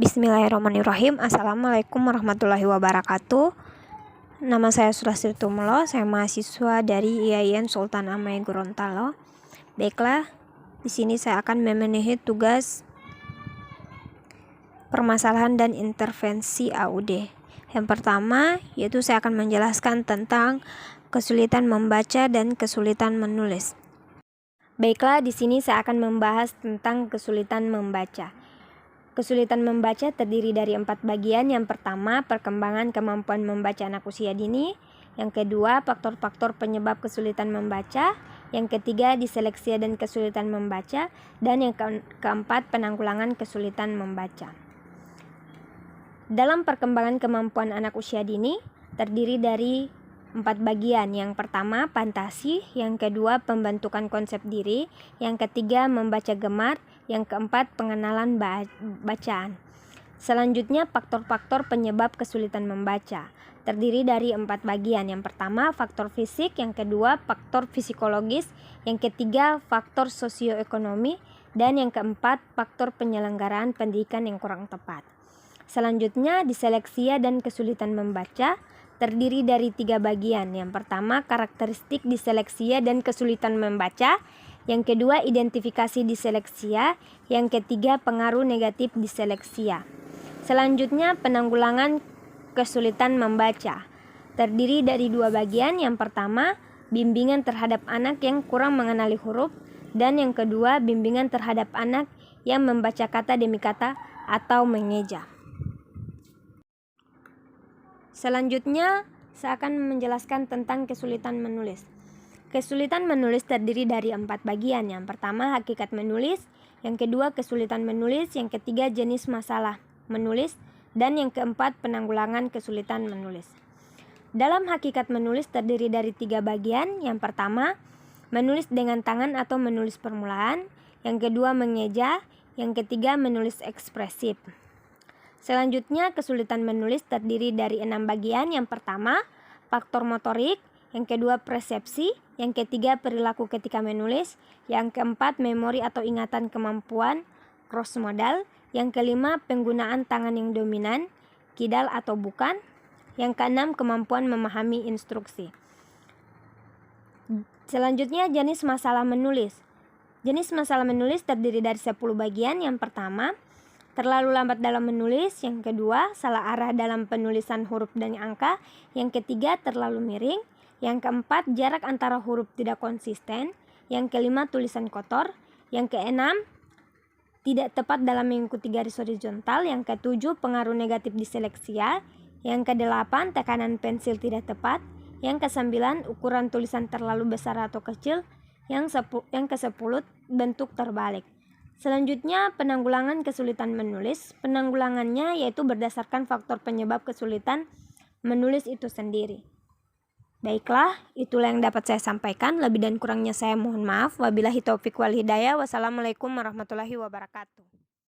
Bismillahirrahmanirrahim. Assalamualaikum warahmatullahi wabarakatuh. Nama saya Surastri Tumelo, saya mahasiswa dari IAIN Sultan Amai Gorontalo. Baiklah, di sini saya akan memenuhi tugas permasalahan dan intervensi AUD. Yang pertama, yaitu saya akan menjelaskan tentang kesulitan membaca dan kesulitan menulis. Baiklah, di sini saya akan membahas tentang kesulitan membaca. Kesulitan membaca terdiri dari 4 bagian. Yang pertama, perkembangan kemampuan membaca anak usia dini. Yang kedua, faktor-faktor penyebab kesulitan membaca. Yang ketiga, diseleksi dan kesulitan membaca. Dan yang keempat, penanggulangan kesulitan membaca. Dalam perkembangan kemampuan anak usia dini, terdiri dari 4 bagian. Yang pertama, fantasi. Yang kedua, pembentukan konsep diri. Yang ketiga, membaca gemar. Yang keempat, pengenalan bacaan. Selanjutnya, faktor-faktor penyebab kesulitan membaca. Terdiri dari 4 bagian. Yang pertama, faktor fisik. Yang kedua, faktor psikologis. Yang ketiga, faktor sosioekonomi. Dan yang keempat, faktor penyelenggaraan pendidikan yang kurang tepat. Selanjutnya, diseleksia dan kesulitan membaca. Terdiri dari 3 bagian. Yang pertama, karakteristik diseleksia dan kesulitan membaca. Yang kedua, identifikasi diseleksia. Yang ketiga, pengaruh negatif diseleksia. Selanjutnya, penanggulangan kesulitan membaca. Terdiri dari 2 bagian. Yang pertama, bimbingan terhadap anak yang kurang mengenali huruf. Dan yang kedua, bimbingan terhadap anak yang membaca kata demi kata atau mengeja. Selanjutnya, saya akan menjelaskan tentang kesulitan menulis. Kesulitan menulis terdiri dari 4 bagian. Yang pertama, hakikat menulis. Yang kedua, kesulitan menulis. Yang ketiga, jenis masalah menulis. Dan yang keempat, penanggulangan kesulitan menulis. Dalam hakikat menulis terdiri dari 3 bagian. Yang pertama, menulis dengan tangan atau menulis permulaan. Yang kedua, mengeja. Yang ketiga, menulis ekspresif. Selanjutnya, kesulitan menulis terdiri dari 6 bagian. Yang pertama, faktor motorik. Yang kedua, persepsi. Yang ketiga, perilaku ketika menulis. Yang keempat, memori atau ingatan kemampuan cross modal. Yang kelima, penggunaan tangan yang dominan, kidal atau bukan. Yang keenam, kemampuan memahami instruksi. Selanjutnya, jenis masalah menulis. Jenis masalah menulis terdiri dari 10 bagian. Yang pertama, terlalu lambat dalam menulis. Yang kedua, salah arah dalam penulisan huruf dan angka. Yang ketiga, terlalu miring. Yang keempat, jarak antara huruf tidak konsisten. Yang kelima, tulisan kotor. Yang keenam, tidak tepat dalam mengikuti garis horizontal. Yang ketujuh, pengaruh negatif diseleksia. Yang kedelapan, tekanan pensil tidak tepat. Yang kesembilan, ukuran tulisan terlalu besar atau kecil. Yang kesepuluh, bentuk terbalik. Selanjutnya, penanggulangan kesulitan menulis. Penanggulangannya yaitu berdasarkan faktor penyebab kesulitan menulis itu sendiri. Baiklah, itulah yang dapat saya sampaikan. Lebih dan kurangnya saya mohon maaf. Wabillahi taufiq wal hidayah. Wassalamualaikum warahmatullahi wabarakatuh.